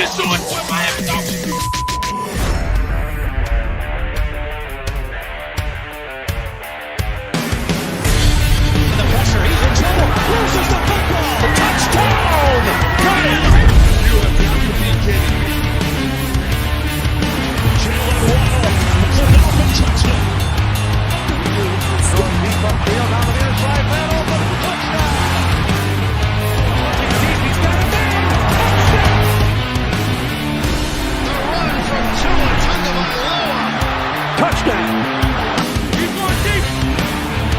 Just do it for Miami Dolphins. The pressure, he's in trouble. Loses the football. Touchdown! Got it! You have got to be kidding me. Jalen Waddle. It's a Dolphin touchdown. Going deep upfield on the near side, man open. Touchdown! Looking deep, he's got a man. Touchdown! The run from Tua Tagovailoa. Touchdown! He's going deep.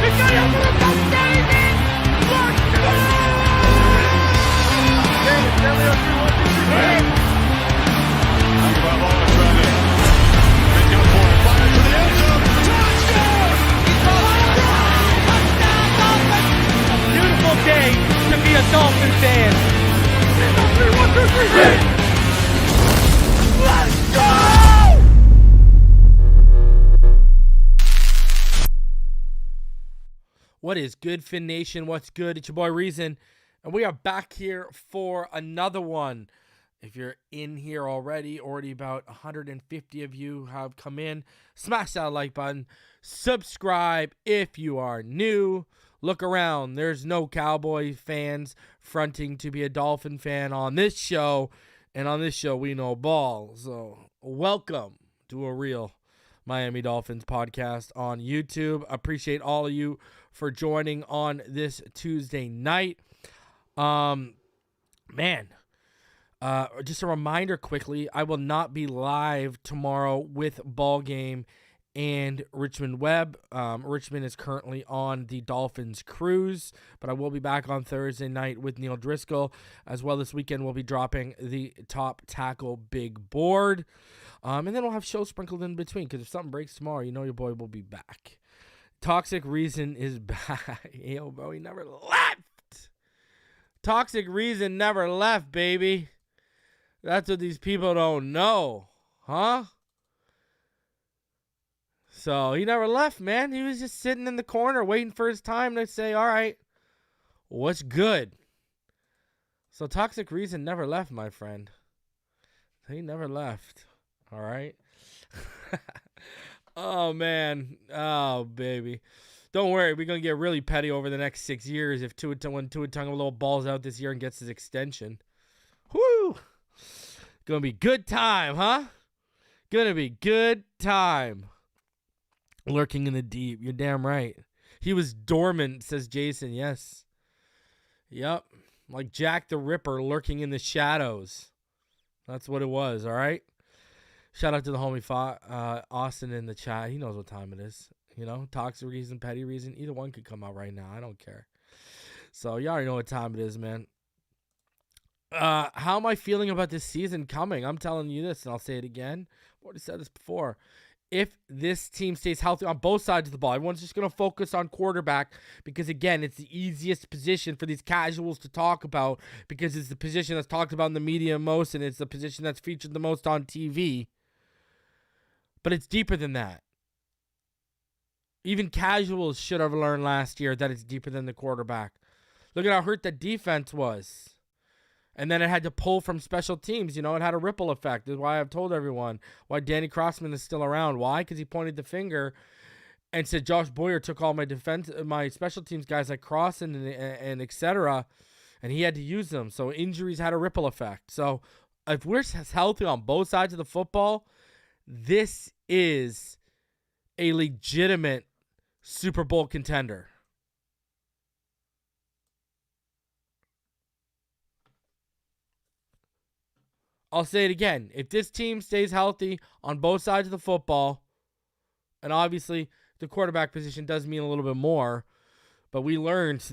He's got it for a touchdown. He's in. Touchdown! Tagovailoa trying to make up for it. Fire to the end zone. Touchdown! Beautiful day to be a Dolphin fan. 1, 2, 3, hit! Let's go! What is good, Fin Nation? What's good? It's your boy Reason, and we are back here for another one. If you're in here already about 150 of you have come in. Smash that like button. Subscribe if you are new. Look around. There's no Cowboy fans fronting to be a Dolphin fan on this show, and on this show we know ball. So welcome to a real Miami Dolphins podcast on YouTube. Appreciate all of you for joining on this Tuesday night. Just a reminder quickly, I will not be live tomorrow with Ball Game and Richmond Webb. Richmond is currently on the Dolphins cruise, but I will be back on Thursday night with Neil Driscoll. As well, this weekend we'll be dropping the top tackle big board. And then we'll have shows sprinkled in between, because if something breaks tomorrow, you know your boy will be back. Toxic Reason is back. Yo, bro, he never left. Toxic Reason never left, baby. That's what these people don't know, huh? So he never left, man. He was just sitting in the corner waiting for his time to say, all right, what's good? So Toxic Reason never left, my friend. He never left, all right? Oh, man. Oh, baby. Don't worry. We're going to get really petty over the next 6 years when Tua Tagovailoa balls out this year and gets his extension. Woo! Gonna be good time, huh? Gonna be good time. Lurking in the deep. You're damn right. He was dormant, says Jason. Yes. Yep. Like Jack the Ripper lurking in the shadows. That's what it was, all right? Shout out to the homie Austin in the chat. He knows what time it is. You know, toxic reason, petty reason. Either one could come out right now. I don't care. So you already know what time it is, man. How am I feeling about this season coming? I'm telling you this, and I'll say it again. I've already said this before. If this team stays healthy on both sides of the ball, everyone's just going to focus on quarterback because, again, it's the easiest position for these casuals to talk about because it's the position that's talked about in the media most, and it's the position that's featured the most on TV. But it's deeper than that. Even casuals should have learned last year that it's deeper than the quarterback. Look at how hurt the defense was. And then it had to pull from special teams. You know, it had a ripple effect. That's why I've told everyone why Danny Crossman is still around. Why? Because he pointed the finger and said Josh Boyer took all my special teams guys like Crossan and et cetera, and he had to use them. So injuries had a ripple effect. So if we're healthy on both sides of the football, this is a legitimate Super Bowl contender. I'll say it again. If this team stays healthy on both sides of the football, and obviously the quarterback position does mean a little bit more, but we learned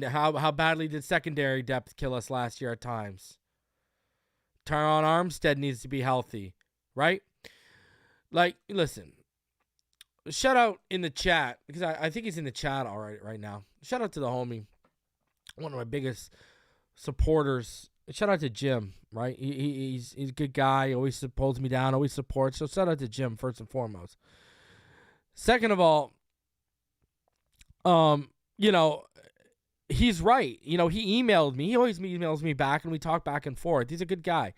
how badly did secondary depth kill us last year at times. Tyron Armstead needs to be healthy, right? Like, listen, shout out in the chat, because I think he's in the chat all right now. Shout out to the homie, one of my biggest supporters. Shout out to Jim, right? He's a good guy. He always holds me down, always supports. So shout out to Jim first and foremost. Second of all, you know, he's right. You know, he emailed me. He always emails me back, and we talk back and forth. He's a good guy.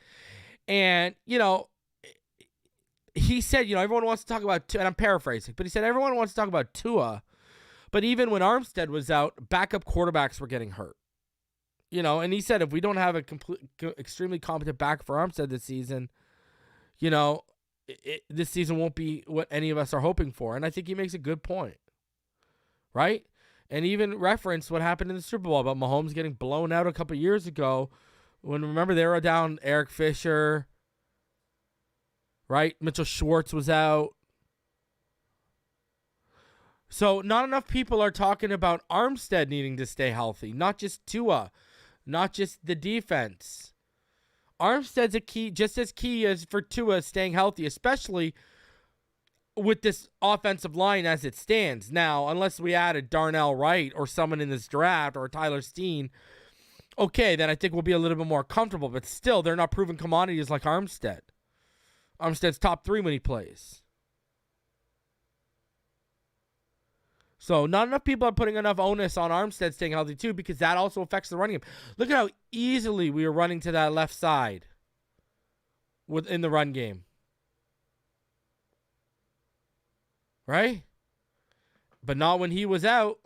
And, he said, everyone wants to talk about Tua, and I'm paraphrasing, but he said everyone wants to talk about Tua, but even when Armstead was out, backup quarterbacks were getting hurt. And he said if we don't have a extremely competent back for Armstead this season, this season won't be what any of us are hoping for. And I think he makes a good point, right? And even referenced what happened in the Super Bowl about Mahomes getting blown out a couple years ago when, remember, they were down Eric Fisher, right? Mitchell Schwartz was out. So not enough people are talking about Armstead needing to stay healthy, not just Tua, not just the defense. Armstead's just as key as for Tua staying healthy, especially with this offensive line as it stands. Now, unless we add a Darnell Wright or someone in this draft or Tyler Steen, okay, then I think we'll be a little bit more comfortable. But still, they're not proven commodities like Armstead. Armstead's top 3 when he plays. So not enough people are putting enough onus on Armstead staying healthy too, because that also affects the running game. Look at how easily we were running to that left side within the run game. Right? But not when he was out.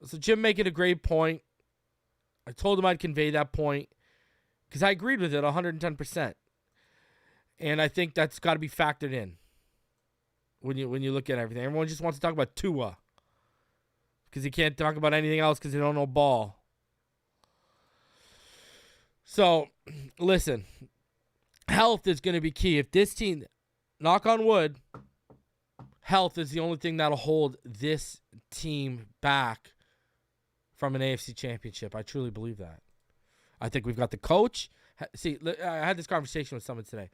So Jim making a great point. I told him I'd convey that point because I agreed with it 110%. And I think that's got to be factored in. When you look at everything, everyone just wants to talk about Tua because he can't talk about anything else because they don't know ball. So, listen, health is going to be key. If this team, knock on wood, health is the only thing that'll hold this team back from an AFC championship. I truly believe that. I think we've got the coach. See, I had this conversation with someone today.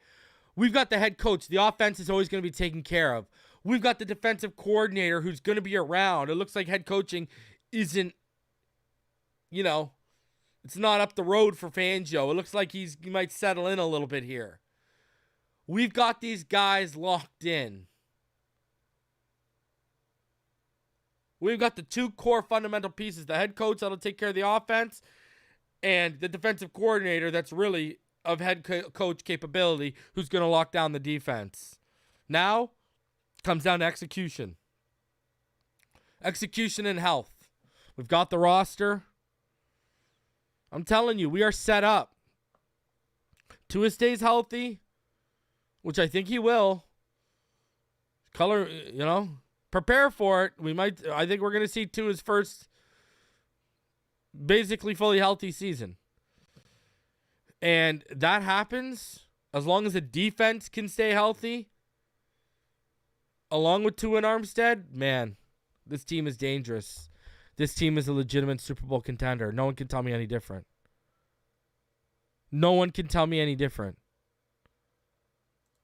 We've got the head coach. The offense is always going to be taken care of. We've got the defensive coordinator who's going to be around. It looks like head coaching isn't, it's not up the road for Fangio. It looks like he might settle in a little bit here. We've got these guys locked in. We've got the 2 core fundamental pieces. The head coach that'll take care of the offense and the defensive coordinator that's really of head coach capability who's going to lock down the defense. Now, comes down to execution. Execution and health. We've got the roster. I'm telling you, we are set up. Tua stays healthy, which I think he will. Prepare for it. I think we're going to see Tua's first basically fully healthy season. And that happens as long as the defense can stay healthy, along with Tua and Armstead. Man, this team is dangerous. This team is a legitimate Super Bowl contender. No one can tell me any different. No one can tell me any different.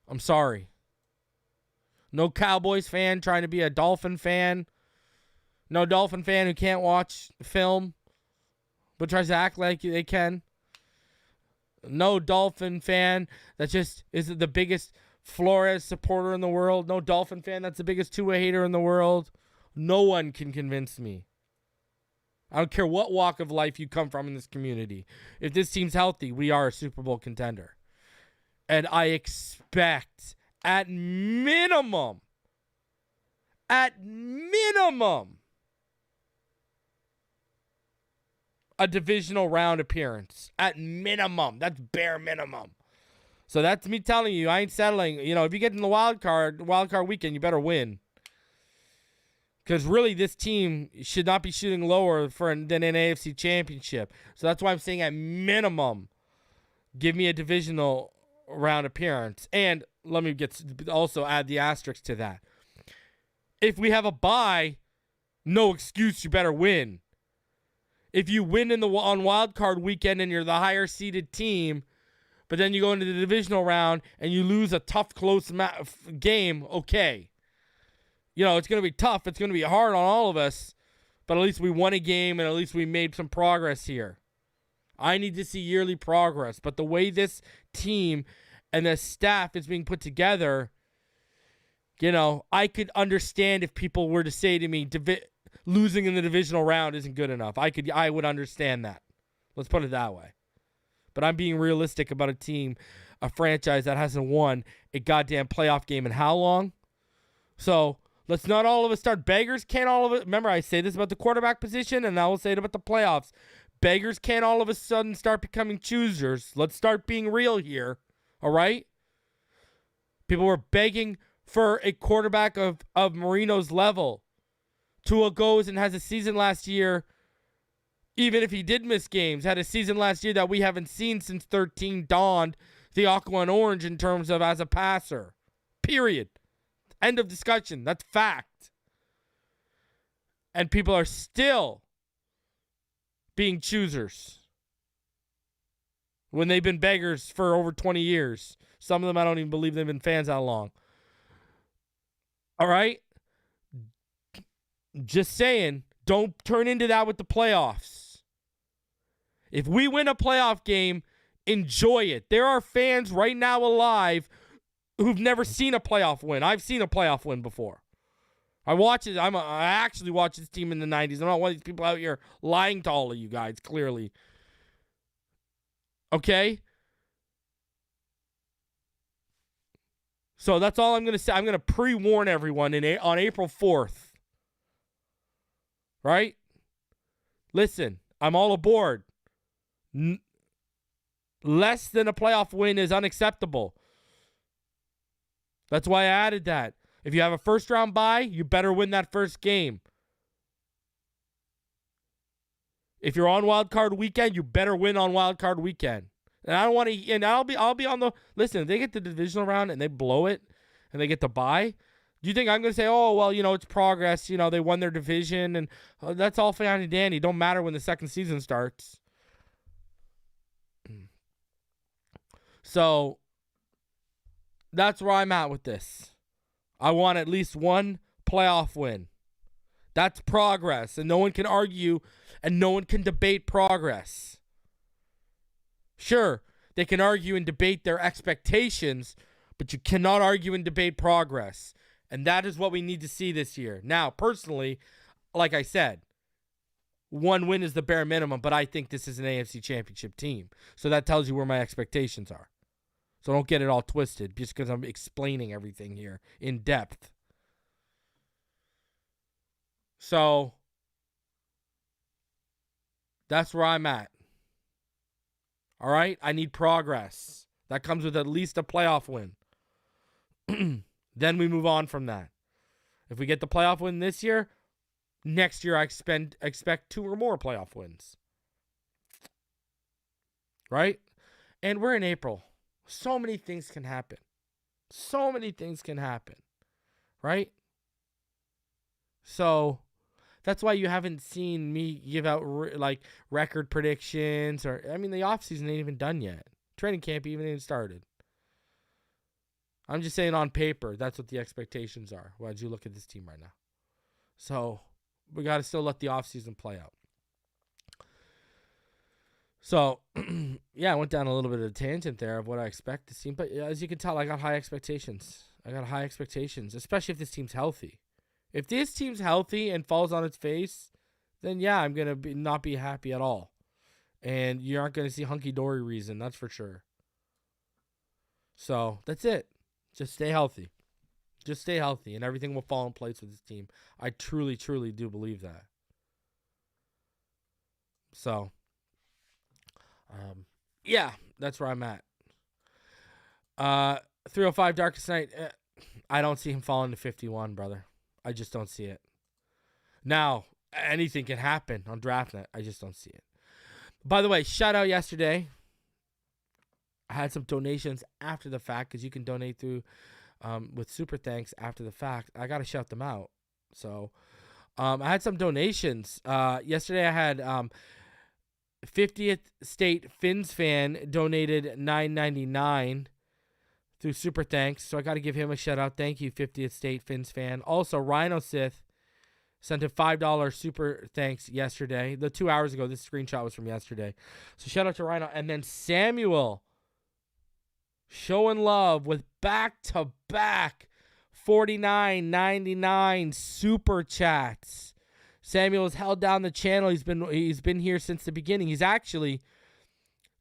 I'm sorry. No Cowboys fan trying to be a Dolphin fan. No Dolphin fan who can't watch film but tries to act like they can. No Dolphin fan that just is the biggest Flores supporter in the world. No Dolphin fan that's the biggest Tua hater in the world. No one can convince me. I don't care what walk of life you come from in this community. If this team's healthy, we are a Super Bowl contender. And I expect, at minimum, a divisional round appearance. At minimum. That's bare minimum. So that's me telling you, I ain't settling. If you get in the wild card weekend, you better win. Because really, this team should not be shooting lower than an AFC championship. So that's why I'm saying at minimum, give me a divisional round appearance. And let me also add the asterisk to that. If we have a bye, no excuse, you better win. If you win on wild card weekend and you're the higher seeded team, but then you go into the divisional round and you lose a tough, close game, okay. It's going to be tough. It's going to be hard on all of us, but at least we won a game and at least we made some progress here. I need to see yearly progress, but the way this team and the staff is being put together, I could understand if people were to say to me, losing in the divisional round isn't good enough. I would understand that. Let's put it that way. But I'm being realistic about a franchise that hasn't won a goddamn playoff game in how long? So let's not all of us start beggars. Can't all of it. Remember, I say this about the quarterback position, and I will say it about the playoffs. Beggars can't all of a sudden start becoming choosers. Let's start being real here. All right? People were begging for a quarterback of Marino's level. Tua goes and has a season last year, even if he did miss games, had a season last year that we haven't seen since 13 Dawand, the aqua and orange in terms of as a passer. Period. End of discussion. That's fact. And people are still being choosers when they've been beggars for over 20 years. Some of them, I don't even believe they've been fans that long. All right? Just saying, don't turn into that with the playoffs. If we win a playoff game, enjoy it. There are fans right now alive who've never seen a playoff win. I've seen a playoff win before. I watch it. I actually watched this team in the 90s. I'm not one of these people out here lying to all of you guys, clearly. Okay? So that's all I'm going to say. I'm going to pre-warn everyone on April 4th. Right? Listen, I'm all aboard. Less than a playoff win is unacceptable. That's why I added that. If you have a first-round bye, you better win that first game. If you're on wild card weekend, you better win on wild card weekend. And I don't want to. And I'll be on the. Listen, if they get the divisional round and they blow it, and they get the bye, do you think I'm going to say, oh well, it's progress. They won their division, and that's all fine and dandy. Don't matter when the second season starts. So that's where I'm at with this. I want at least one playoff win. That's progress, and no one can argue, and no one can debate progress. Sure, they can argue and debate their expectations, but you cannot argue and debate progress. And that is what we need to see this year. Now, personally, like I said, one win is the bare minimum, but I think this is an AFC Championship team. So that tells you where my expectations are. So don't get it all twisted just because I'm explaining everything here in depth. So that's where I'm at. All right? I need progress. That comes with at least a playoff win. Then we move on from that. If we get the playoff win this year, next year I expect 2 or more playoff wins. Right? And we're in April. So many things can happen. So many things can happen. Right? So that's why you haven't seen me give out record predictions. The offseason ain't even done yet. Training camp even started. I'm just saying on paper, that's what the expectations are. Why did you look at this team right now? So we got to still let the offseason play out. So, yeah, I went down a little bit of a tangent there of what I expect this team. But as you can tell, I got high expectations. Especially if this team's healthy. If this team's healthy and falls on its face, then yeah, I'm going to not be happy at all. And you aren't going to see hunky-dory reason, that's for sure. So, that's it. Just stay healthy. Just stay healthy, and everything will fall in place with this team. I truly, truly do believe that. So, yeah, that's where I'm at. 305 Darkest Night. I don't see him falling to 51, brother. I just don't see it. Now, anything can happen on draft night. I just don't see it. By the way, shout out yesterday. I had some donations after the fact because you can donate through with Super Thanks after the fact. I got to shout them out. So I had some donations. Yesterday I had 50th State Fins fan donated $9.99 through Super Thanks. So I got to give him a shout out. Thank you, 50th State Fins fan. Also, Rhino Sith sent a $5 Super Thanks yesterday. 2 hours ago. This screenshot was from yesterday. So shout out to Rhino. And then Samuel showing love with back-to-back $49.99 Super Chats. Samuel has held down the channel. He's been here since the beginning. He's actually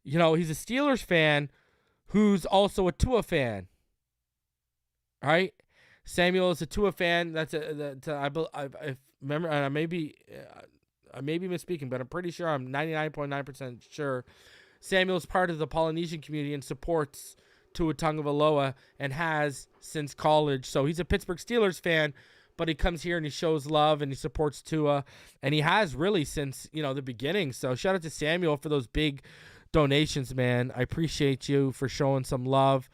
he's a Steelers fan who's also a Tua fan. All right? Samuel is a Tua fan. I remember, and I may be misspeaking, but I'm pretty sure, I'm 99.9% sure Samuel is part of the Polynesian community and supports Tua Tagovailoa and has since college. So he's a Pittsburgh Steelers fan, but he comes here and he shows love and he supports Tua, and he has really since, the beginning. So shout out to Samuel for those big donations, man. I appreciate you for showing some love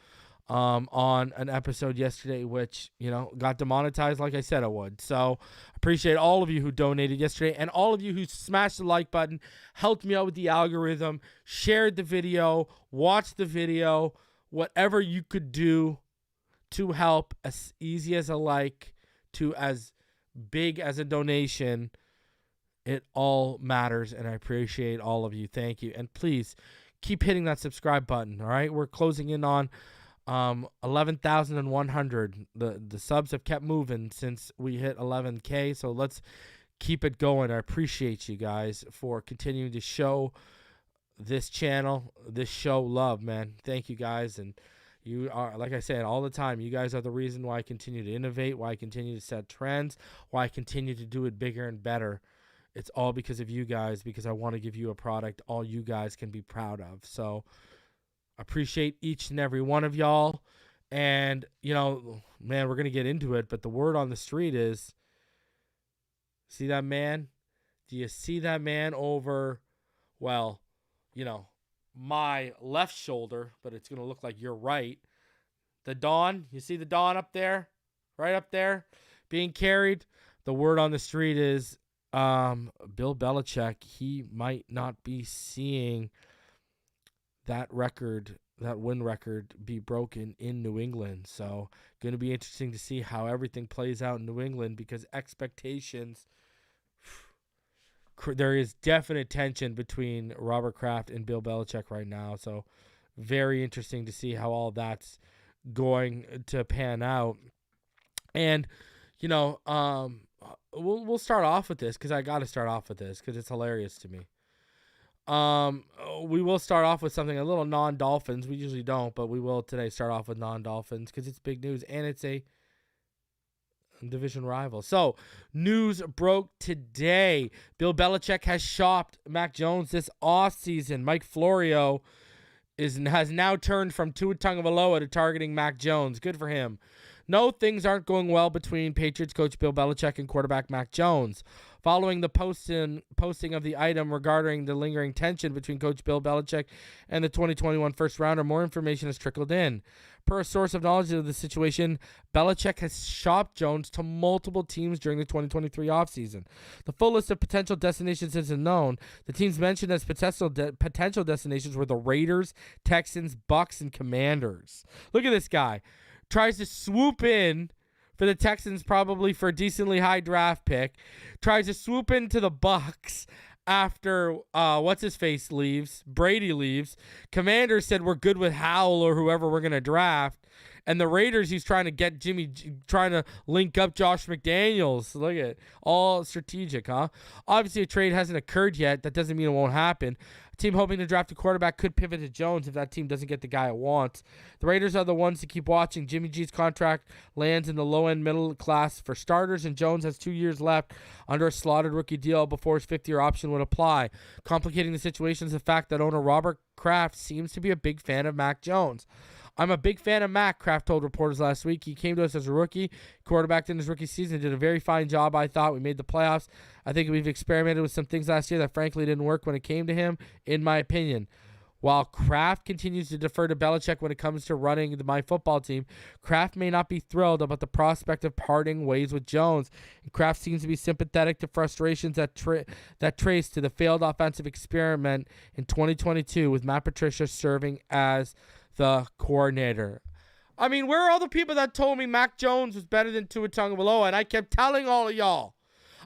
on an episode yesterday, which, got demonetized like I said it would. So appreciate all of you who donated yesterday and all of you who smashed the like button, helped me out with the algorithm, shared the video, watched the video, whatever you could do to help, as easy as a like to as big as a donation. It all matters, and I appreciate all of you. Thank you. And please keep hitting that subscribe button, all right? We're closing in on 11,100. The subs have kept moving since we hit 11K, so let's keep it going. I appreciate you guys for continuing to show this channel, this show love, man. Thank you guys, and you are, like I said, all the time, you guys are the reason why I continue to innovate, why I continue to set trends, why I continue to do it bigger and better. It's all because of you guys, because I want to give you a product all you guys can be proud of. So appreciate each and every one of y'all. And, man, we're going to get into it, but the word on the street is, see that man? Do you see that man over, well, my left shoulder, but it's going to look like your right. The Dawand, you see the Dawand up there? Right up there? Being carried. The word on the street is Bill Belichick, he might not be seeing that win record be broken in New England. So going to be interesting to see how everything plays out in New England, because expectations, there is definite tension between Robert Kraft and Bill Belichick right now. So very interesting to see how all that's going to pan out. And, we'll start off with this, because I got to start off with this because it's hilarious to me. We will start off with something a little non-Dolphins. We usually don't, but we will today start off with non-Dolphins because it's big news and it's a division rival. So, news broke today. Bill Belichick has shopped Mac Jones this offseason. Mike Florio has now turned from Tua Tagovailoa to targeting Mac Jones. Good for him. No, things aren't going well between Patriots coach Bill Belichick and quarterback Mac Jones. Following the posting of the item regarding the lingering tension between coach Bill Belichick and the 2021 first rounder, more information has trickled in. Per a source of knowledge of the situation, Belichick has shopped Jones to multiple teams during the 2023 offseason. The full list of potential destinations isn't known. The teams mentioned as potential destinations were the Raiders, Texans, Bucks, and Commanders. Look at this guy. Tries to swoop in for the Texans, probably for a decently high draft pick. Tries to swoop into the Bucks after what's-his-face leaves. Brady leaves. Commanders said we're good with Howell or whoever we're going to draft. And the Raiders, he's trying to get trying to link up Josh McDaniels. Look at it. All strategic, huh? Obviously, a trade hasn't occurred yet. That doesn't mean it won't happen. A team hoping to draft a quarterback could pivot to Jones if that team doesn't get the guy it wants. The Raiders are the ones to keep watching. Jimmy G's contract lands in the low-end middle class for starters, and Jones has 2 years left under a slotted rookie deal before his fifth-year option would apply. Complicating the situation is the fact that owner Robert Kraft seems to be a big fan of Mac Jones. I'm a big fan of Mac, Kraft told reporters last week. He came to us as a rookie, quarterbacked in his rookie season, did a very fine job, I thought. We made the playoffs. I think we've experimented with some things last year that frankly didn't work when it came to him, in my opinion. While Kraft continues to defer to Belichick when it comes to running my football team, Kraft may not be thrilled about the prospect of parting ways with Jones. And Kraft seems to be sympathetic to frustrations that trace to the failed offensive experiment in 2022 with Matt Patricia serving as the coordinator. I mean, where are all the people that told me Mac Jones was better than Tua Tagovailoa? And I kept telling all of y'all,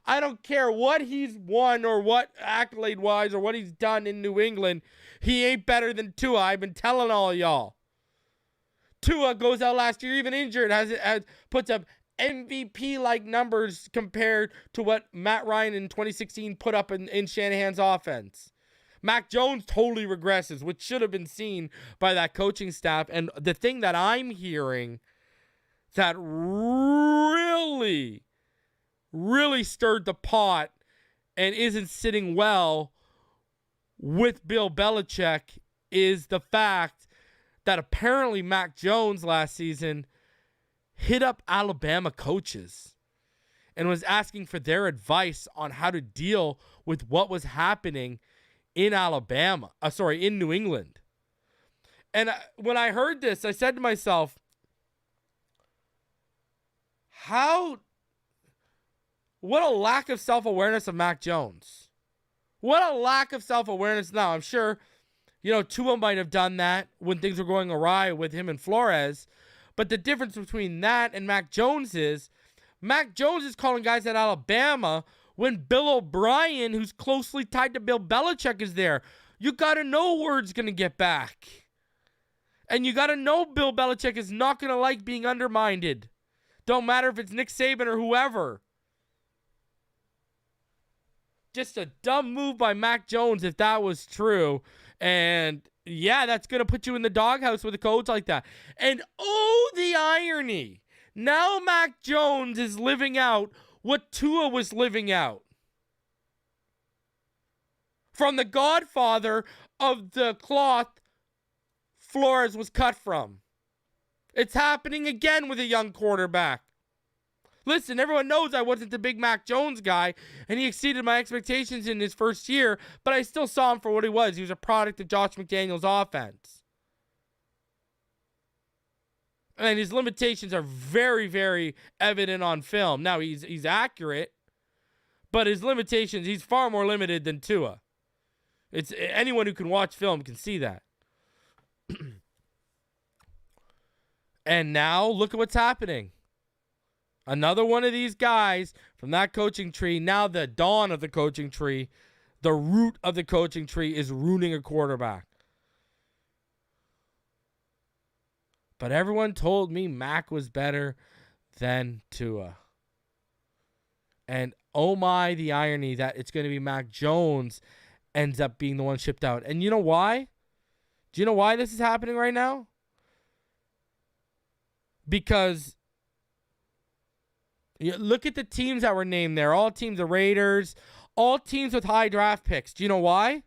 I don't care what he's won or what accolade-wise or what he's done in New England, he ain't better than Tua. I've been telling all of y'all. Tua goes out last year, even injured, puts up MVP-like numbers compared to what Matt Ryan in 2016 put up in Shanahan's offense. Mac Jones totally regresses, which should have been seen by that coaching staff. And the thing that I'm hearing that really, really stirred the pot and isn't sitting well with Bill Belichick is the fact that apparently Mac Jones last season hit up Alabama coaches and was asking for their advice on how to deal with what was happening in in New England. And when I heard this, I said to myself, what a lack of self-awareness of Mac Jones. What a lack of self-awareness. Now, I'm sure, Tua might have done that when things were going awry with him and Flores. But the difference between that and Mac Jones is calling guys at Alabama when Bill O'Brien, who's closely tied to Bill Belichick, is there. You got to know word's going to get back. And you got to know Bill Belichick is not going to like being undermined. Don't matter if it's Nick Saban or whoever. Just a dumb move by Mac Jones if that was true. And yeah, that's going to put you in the doghouse with a coach like that. And oh, the irony. Now Mac Jones is living out what Tua was living out. From the godfather of the cloth Flores was cut from. It's happening again with a young quarterback. Listen, everyone knows I wasn't the big Mac Jones guy, and he exceeded my expectations in his first year, but I still saw him for what he was. He was a product of Josh McDaniels' offense. And his limitations are very, very evident on film. Now, he's accurate, but his limitations, he's far more limited than Tua. It's anyone who can watch film can see that. And now, look at what's happening. Another one of these guys from that coaching tree, now the dawn of the coaching tree, the root of the coaching tree is ruining a quarterback. But everyone told me Mac was better than Tua. And oh my, the irony that it's going to be Mac Jones ends up being the one shipped out. And you know why? Do you know why this is happening right now? Because look at the teams that were named there. All teams, the Raiders, all teams with high draft picks. Do you know why?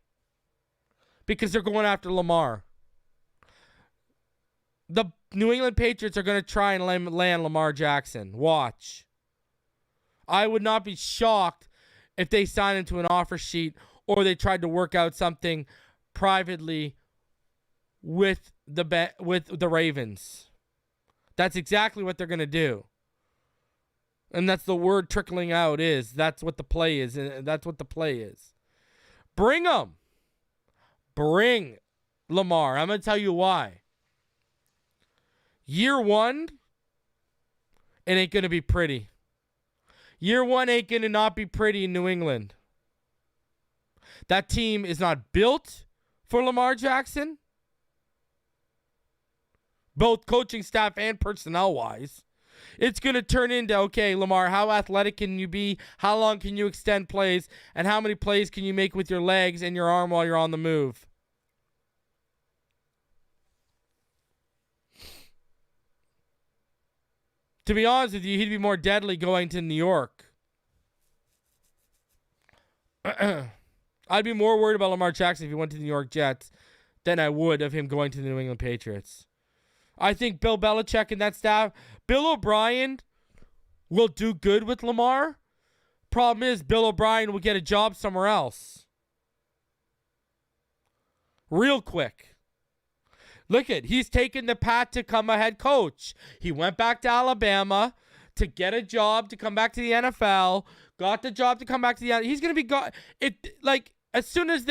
Because they're going after Lamar. The New England Patriots are going to try and land Lamar Jackson. Watch. I would not be shocked if they signed him to an offer sheet or they tried to work out something privately with the Ravens. That's exactly what they're going to do. And that's the word trickling out is. That's what the play is. And that's what the play is. Bring him. Bring Lamar. I'm going to tell you why. Year one, it ain't going to be pretty. Year one ain't going to not be pretty in New England. That team is not built for Lamar Jackson. Both coaching staff and personnel-wise. It's going to turn into, okay, Lamar, how athletic can you be? How long can you extend plays? And how many plays can you make with your legs and your arm while you're on the move? To be honest with you, he'd be more deadly going to New York. I'd be more worried about Lamar Jackson if he went to the New York Jets than I would of him going to the New England Patriots. I think Bill Belichick and that staff, Bill O'Brien will do good with Lamar. Problem is, Bill O'Brien will get a job somewhere else. Real quick. Look at, he's taken the path to become a head coach. He went back to Alabama to get a job to come back to the NFL. Got the job to come back to the NFL. He's going to be as soon as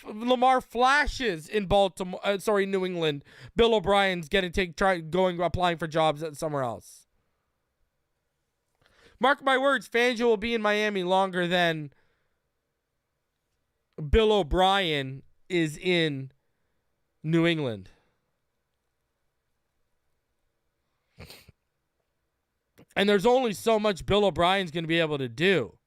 Lamar flashes in New England, Bill O'Brien's applying for jobs somewhere else. Mark my words, Fangio will be in Miami longer than Bill O'Brien is in New England. And there's only so much Bill O'Brien's going to be able to do.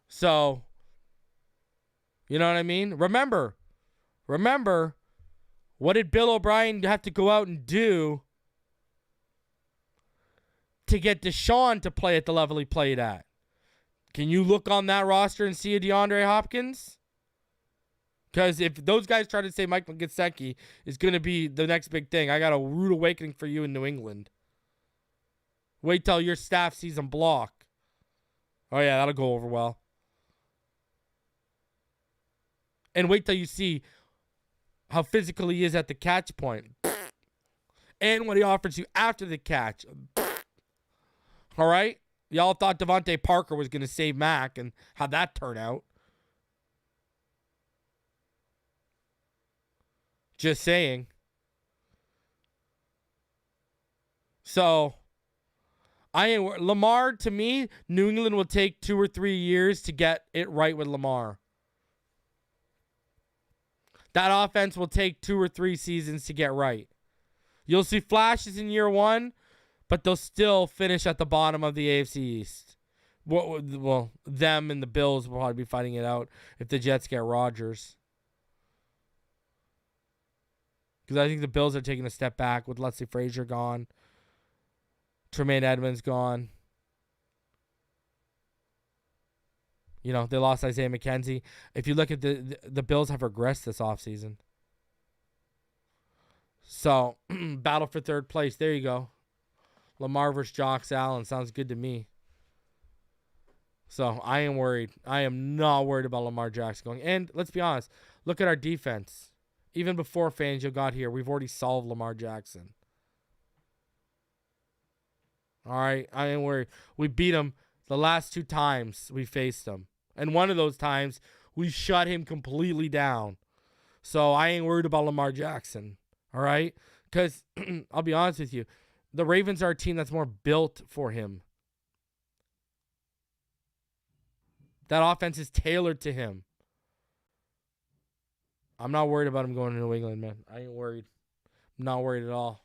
So, you know what I mean? Remember, what did Bill O'Brien have to go out and do to get Deshaun to play at the level he played at? Can you look on that roster and see a DeAndre Hopkins? Because if those guys try to say Michael Gesicki is going to be the next big thing, I got a rude awakening for you in New England. Wait till your staff sees him block. Oh, yeah, that'll go over well. And wait till you see how physical he is at the catch point. And what he offers you after the catch. All right? Y'all thought Devontae Parker was going to save Mac, and how'd that turn out? Just saying. So, Lamar, to me, New England will take 2 or 3 years to get it right with Lamar. That offense will take 2 or 3 seasons to get right. You'll see flashes in year 1, but they'll still finish at the bottom of the AFC East. Well, them and the Bills will probably be fighting it out if the Jets get Rodgers. Because I think the Bills are taking a step back with Leslie Frazier gone. Tremaine Edmonds gone. You know, they lost Isaiah McKenzie. If you look at the Bills have regressed this offseason. So, battle for third place. There you go. Lamar versus Josh Allen. Sounds good to me. So, I am worried. I am not worried about Lamar Jackson going. And let's be honest. Look at our defense. Even before Fangio got here, we've already solved Lamar Jackson. All right, I ain't worried. We beat him the last 2 times we faced him. And one of those times, we shut him completely down. So I ain't worried about Lamar Jackson. All right? Because, I'll be honest with you, the Ravens are a team that's more built for him. That offense is tailored to him. I'm not worried about him going to New England, man. I ain't worried. I'm not worried at all.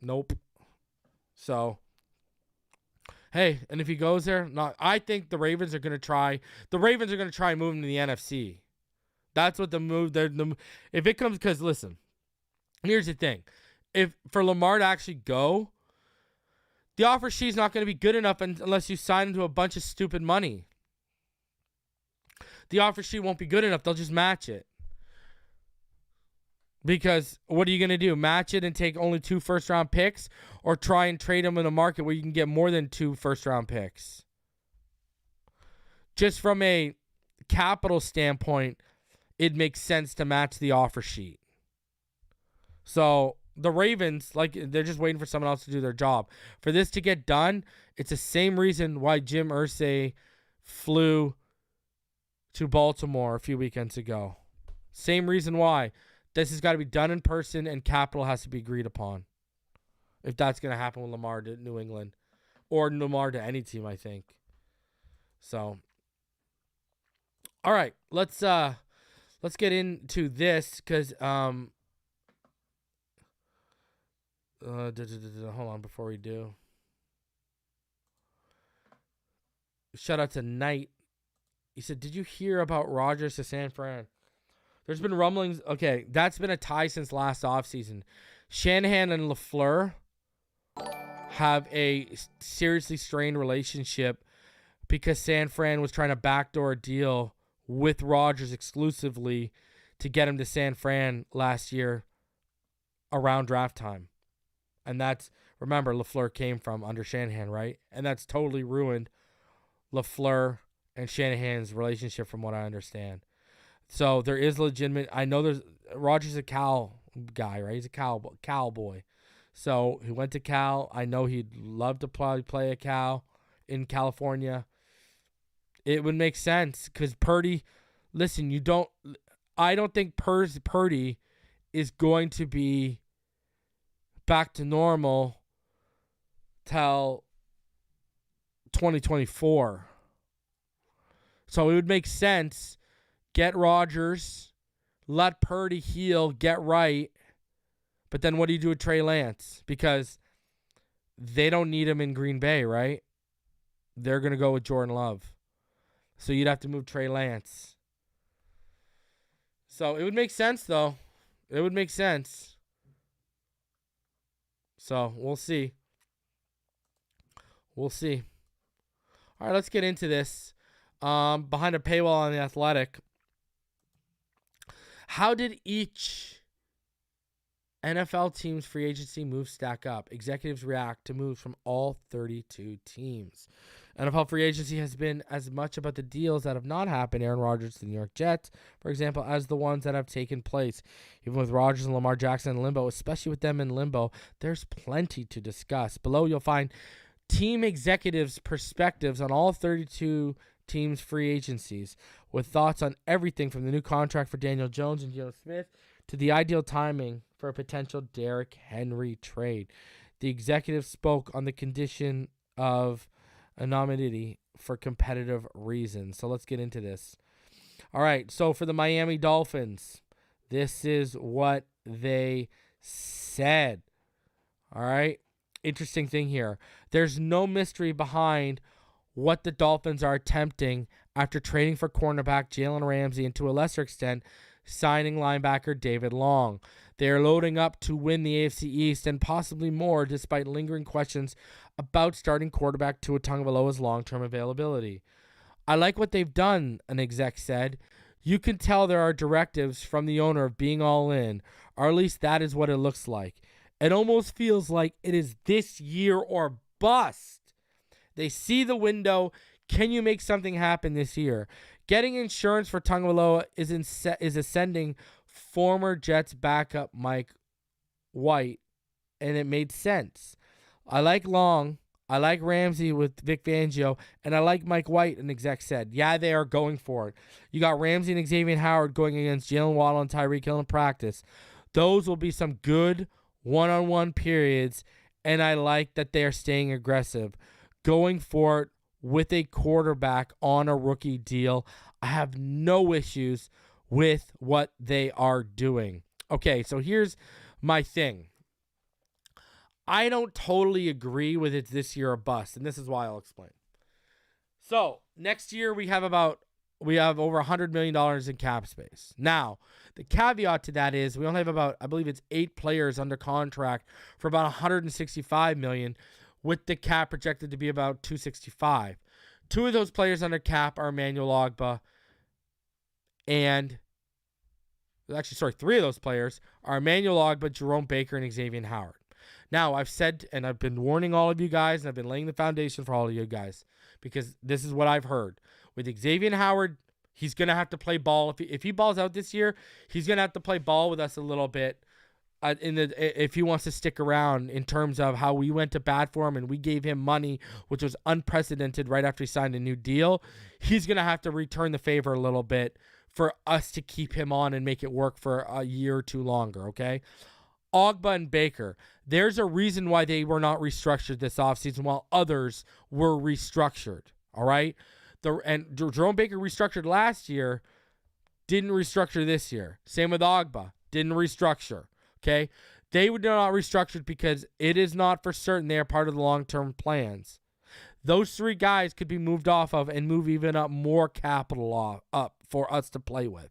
Nope. So, hey, and if he goes there, I think the Ravens are going to try. The Ravens are going to try and move him to the NFC. That's what the move. If it comes, because listen, here's the thing: if for Lamar to actually go, the offer sheet's not going to be good enough unless you sign him to a bunch of stupid money. The offer sheet won't be good enough. They'll just match it. Because what are you going to do? Match it and take only 2 first-round picks? Or try and trade them in a market where you can get more than 2 first-round picks? Just from a capital standpoint, it makes sense to match the offer sheet. So the Ravens, they're just waiting for someone else to do their job. For this to get done, it's the same reason why Jim Irsay flew to Baltimore a few weekends ago. Same reason why. This has got to be done in person and capital has to be agreed upon. If that's going to happen with Lamar to New England. Or Lamar to any team, I think. So. All right. Let's get into this because hold on before we do. Shout out to Knight. He said, did you hear about Rodgers to San Fran? There's been rumblings. Okay, that's been a tie since last offseason. Shanahan and LaFleur have a seriously strained relationship because San Fran was trying to backdoor a deal with Rodgers exclusively to get him to San Fran last year around draft time. And that's, remember, LaFleur came from under Shanahan, right? And that's totally ruined LaFleur and Shanahan's relationship from what I understand. So there is legitimate. I know there's Rodgers a Cal guy, right? He's a Cal boy. So he went to Cal. I know he'd love to play a Cal in California. It would make sense because Purdy, listen, I don't think Purdy is going to be back to normal till 2024. So it would make sense. Get Rodgers, let Purdy heal, get right. But then what do you do with Trey Lance? Because they don't need him in Green Bay, right? they're going to go with Jordan Love. So you'd have to move Trey Lance. So it would make sense, though. It would make sense. So we'll see. We'll see. All right, let's get into this. Behind a paywall on The Athletic. How did each NFL team's free agency moves stack up? Executives react to moves from all 32 teams. NFL free agency has been as much about the deals that have not happened, Aaron Rodgers to the New York Jets, for example, as the ones that have taken place. Even with Rodgers and Lamar Jackson in limbo, especially with them in limbo, there's plenty to discuss. Below, you'll find team executives' perspectives on all 32 teams' free agencies, with thoughts on everything from the new contract for Daniel Jones and Geno Smith to the ideal timing for a potential Derrick Henry trade. The executive spoke on the condition of anonymity for competitive reasons. So let's get into this. All right, so for the Miami Dolphins, this is what they said. All right, interesting thing here. There's no mystery behind what the Dolphins are attempting after trading for cornerback Jalen Ramsey and, to a lesser extent, signing linebacker David Long. They are loading up to win the AFC East and possibly more, despite lingering questions about starting quarterback Tua Tagovailoa's long-term availability. I like what they've done, an exec said. You can tell there are directives from the owner of being all in, or at least that is what it looks like. It almost feels like it is this year or bust. They see the window. Can you make something happen this year? Getting insurance for Tagovailoa is ascending former Jets backup Mike White, and it made sense. I like Long. I like Ramsey with Vic Fangio, and I like Mike White, an exec said. Yeah, they are going for it. You got Ramsey and Xavier Howard going against Jalen Waddle and Tyreek Hill in practice. Those will be some good one-on-one periods, and I like that they are staying aggressive. Going for it with a quarterback on a rookie deal. I have no issues with what they are doing. Okay, so here's my thing. I don't totally agree with it this year or bust, and this is why I'll explain. So next year we have over $100 million in cap space. Now, the caveat to that is we only have about, I believe it's 8 players under contract for about $165 million, with the cap projected to be about $265. 2 of those players under cap are Emmanuel Ogbah, and 3 of those players are Emmanuel Ogbah, Jerome Baker, and Xavier Howard. Now, I've said, and I've been warning all of you guys, and I've been laying the foundation for all of you guys, because this is what I've heard. With Xavier Howard, he's going to have to play ball. If he balls out this year, he's going to have to play ball with us a little bit if he wants to stick around, in terms of how we went to bat for him and we gave him money, which was unprecedented right after he signed a new deal. He's going to have to return the favor a little bit for us to keep him on and make it work for a year or 2 longer, okay? Ogbah and Baker, there's a reason why they were not restructured this offseason while others were restructured, all right? And Jerome Baker restructured last year, didn't restructure this year. Same with Ogbah, didn't restructure, okay? They were not restructured because it is not for certain they are part of the long-term plans. Those 3 guys could be moved off of and move even up more capital up for us to play with.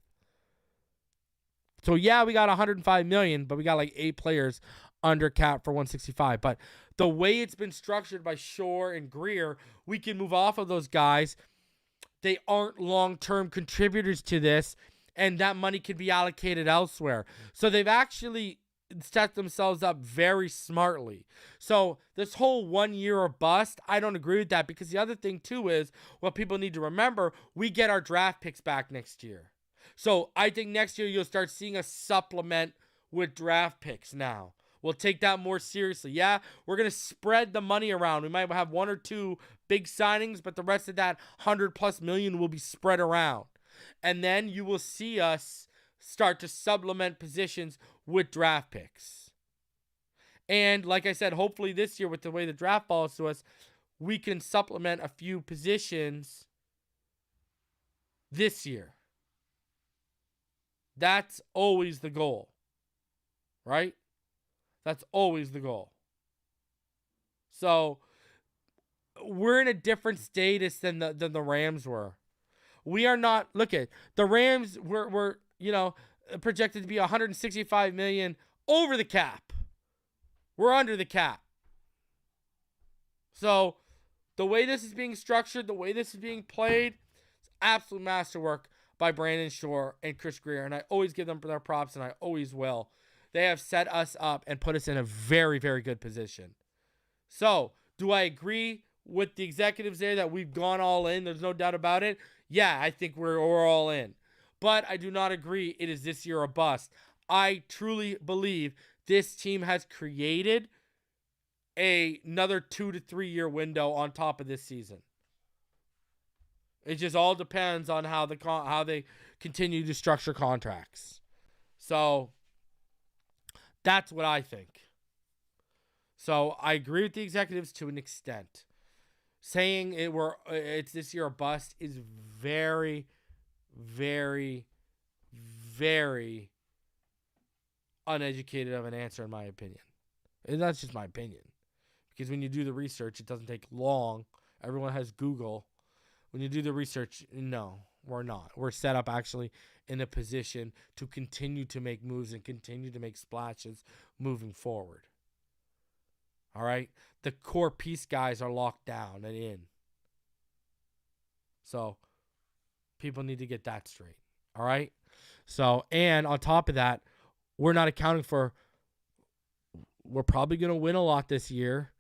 So, yeah, we got $105 million, but we got like 8 players under cap for $165. But the way it's been structured by Shore and Greer, we can move off of those guys. They aren't long-term contributors to this, and that money can be allocated elsewhere. So they've actually set themselves up very smartly. So this whole 1 year or bust, I don't agree with that, because the other thing, too, is what people need to remember, we get our draft picks back next year. So I think next year you'll start seeing us supplement with draft picks now. We'll take that more seriously. Yeah, we're going to spread the money around. We might have 1 or 2 big signings, but the rest of that $100+ million will be spread around. And then you will see us start to supplement positions with draft picks. And like I said, hopefully this year, with the way the draft falls to us, we can supplement a few positions this year. That's always the goal, right? That's always the goal. So we're in a different status than the Rams were. We are not. Look at the Rams. We're projected to be 165 million over the cap. We're under the cap. So the way this is being structured, the way this is being played, it's absolute masterwork by Brandon Shore and Chris Greer, and I always give them their props, and I always will. They have set us up and put us in a very, very good position. So, do I agree with the executives there that we've gone all in? There's no doubt about it. Yeah, I think we're all in. But I do not agree it is this year or bust. I truly believe this team has created another 2 to 3 year window on top of this season. It just all depends on how they continue to structure contracts. So that's what I think. So I agree with the executives to an extent. Saying it's this year or bust is very, very, very uneducated of an answer in my opinion. And that's just my opinion. Because when you do the research, it doesn't take long. Everyone has Google. When you do the research, no, we're not. We're set up actually in a position to continue to make moves and continue to make splashes moving forward. All right? The core piece guys are locked down and in. So people need to get that straight. All right? So, and on top of that, we're not accounting for, we're probably going to win a lot this year.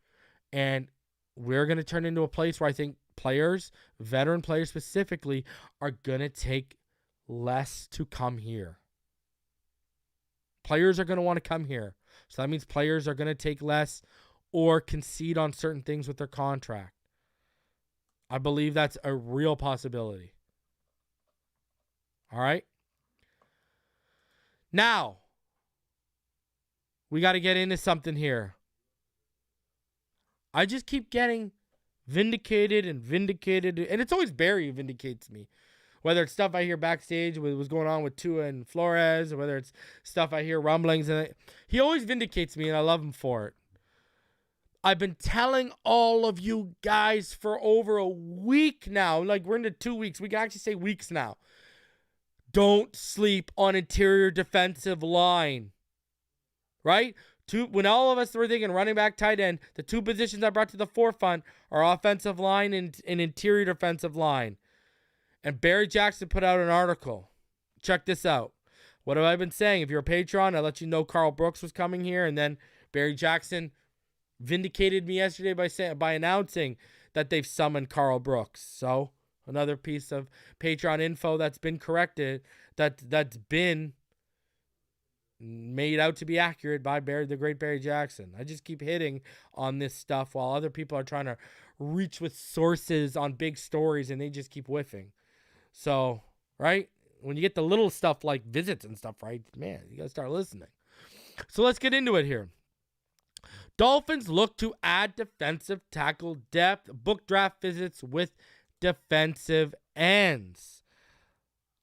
And we're going to turn into a place where I think players, veteran players specifically, are going to take less to come here. Players are going to want to come here. So that means players are going to take less or concede on certain things with their contract. I believe that's a real possibility. All right? Now, we got to get into something here. I just keep getting vindicated, and it's always Barry who vindicates me. Whether it's stuff I hear backstage with what's going on with Tua and Flores, or whether it's stuff I hear rumblings, and he always vindicates me, and I love him for it. I've been telling all of you guys for over a week now, like we're into 2 weeks. We can actually say weeks now. Don't sleep on interior defensive line. Right? When all of us were thinking running back, tight end, the two positions I brought to the forefront are offensive line and interior defensive line. And Barry Jackson put out an article. Check this out. What have I been saying? If you're a Patreon, I let you know Carl Brooks was coming here, and then Barry Jackson vindicated me yesterday by announcing that they've summoned Carl Brooks. So another piece of Patreon info that's been corrected, that's been made out to be accurate by the great Barry Jackson. I just keep hitting on this stuff while other people are trying to reach with sources on big stories, and they just keep whiffing. So, right? When you get the little stuff like visits and stuff, right? Man, you got to start listening. So let's get into it here. Dolphins look to add defensive tackle depth, book draft visits with defensive ends.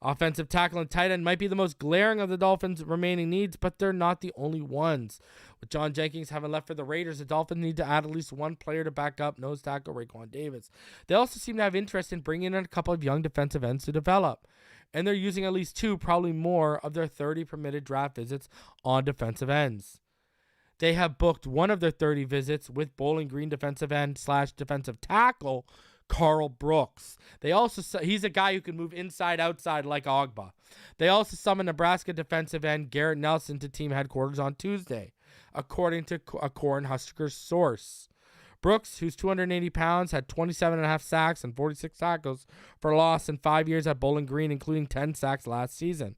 Offensive tackle and tight end might be the most glaring of the Dolphins' remaining needs, but they're not the only ones. With John Jenkins having left for the Raiders, the Dolphins need to add at least one player to back up nose tackle Raekwon Davis. They also seem to have interest in bringing in a couple of young defensive ends to develop, and they're using at least 2, probably more, of their 30 permitted draft visits on defensive ends. They have booked one of their 30 visits with Bowling Green defensive end / defensive tackle Carl Brooks. He's a guy who can move inside, outside like Ogba. They also summoned Nebraska defensive end Garrett Nelson to team headquarters on Tuesday, according to a Cornhuskers source. Brooks, who's 280 pounds, had 27.5 sacks and 46 tackles for loss in 5 years at Bowling Green, including 10 sacks last season.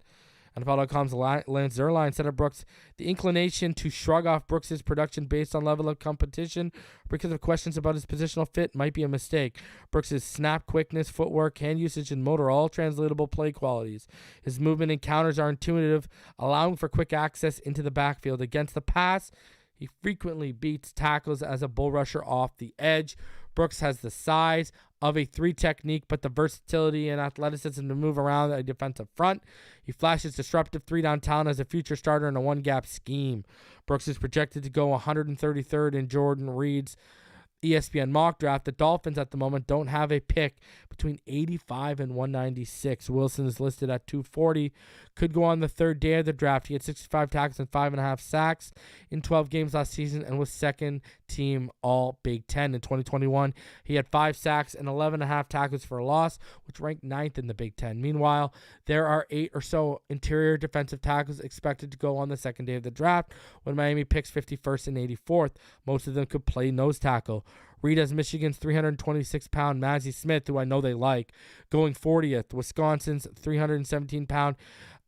NFL.com's Lance Zierlein said of Brooks, the inclination to shrug off Brooks' production based on level of competition because of questions about his positional fit might be a mistake. Brooks' snap quickness, footwork, hand usage, and motor are all translatable play qualities. His movement and counters are intuitive, allowing for quick access into the backfield. Against the pass, he frequently beats tackles as a bull rusher off the edge. Brooks has the size of a 3 technique, but the versatility and athleticism to move around a defensive front. He flashes disruptive 3-down talent as a future starter in a one-gap scheme. Brooks is projected to go 133rd in Jordan Reed's ESPN mock draft, the Dolphins at the moment don't have a pick between 85 and 196. Wilson is listed at 240. Could go on the third day of the draft. He had 65 tackles and 5.5 sacks in 12 games last season and was second team all Big Ten. In 2021, he had 5 sacks and 11.5 tackles for a loss, which ranked 9th in the Big Ten. Meanwhile, there are 8 or so interior defensive tackles expected to go on the second day of the draft when Miami picks 51st and 84th. Most of them could play nose tackle. Reed has Michigan's 326-pound Mazi Smith, who I know they like, going 40th. Wisconsin's 317-pound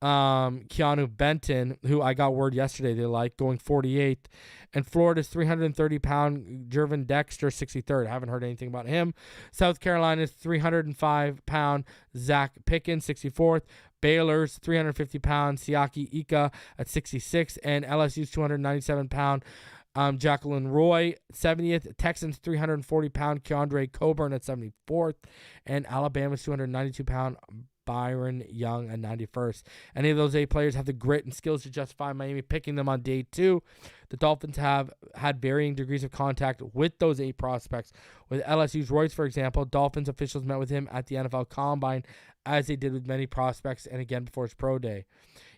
Keanu Benton, who I got word yesterday they like, going 48th. And Florida's 330-pound Jervin Dexter, 63rd. I haven't heard anything about him. South Carolina's 305-pound Zach Pickens, 64th. Baylor's 350-pound Siaki Ika at 66th. And LSU's 297-pound Jacqueline Roy, 70th. Texans 340-pound Keandre Coburn at 74th. And Alabama's 292-pound Byron Young at 91st. Any of those 8 players have the grit and skills to justify Miami picking them on day 2. The Dolphins have had varying degrees of contact with those 8 prospects. With LSU's Royce, for example, Dolphins officials met with him at the NFL Combine, as they did with many prospects and again before his pro day.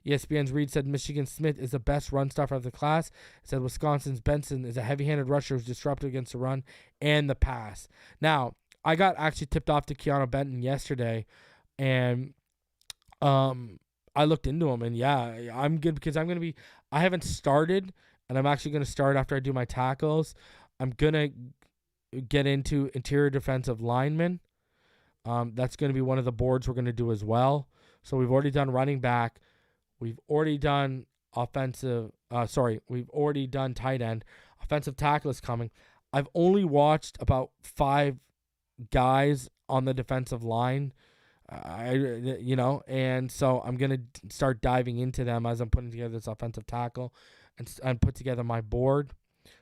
ESPN's Reed said Michigan Smith is the best run stuffer of the class. He said Wisconsin's Benson is a heavy-handed rusher who's disruptive against the run and the pass. Now, I got actually tipped off to Keanu Benton yesterday, and I looked into him, and yeah, I'm good because I haven't started, and I'm actually going to start after I do my tackles. I'm going to get into interior defensive linemen. That's going to be one of the boards we're going to do as well. So we've already done running back. We've already done we've already done tight end. Offensive tackle is coming. I've only watched about 5 guys on the defensive line. And so I'm going to start diving into them as I'm putting together this offensive tackle and put together my board.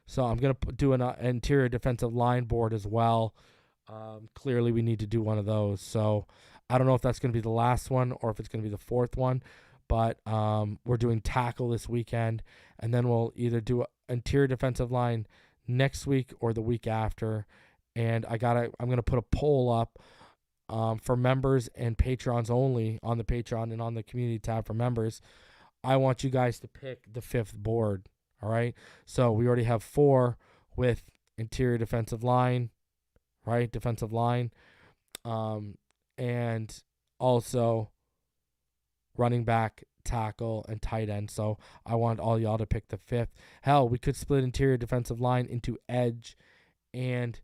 So I'm going to do an interior defensive line board as well. Clearly we need to do one of those. So I don't know if that's going to be the last one or if it's going to be the 4th one, but we're doing tackle this weekend, and then we'll either do interior defensive line next week or the week after. And I'm going to put a poll up for members and Patrons only on the Patreon and on the community tab for members. I want you guys to pick the 5th board. All right. So we already have 4 with interior defensive line, right? Defensive line. And also running back, tackle, and tight end. So I want all y'all to pick the 5th. Hell, we could split interior defensive line into edge and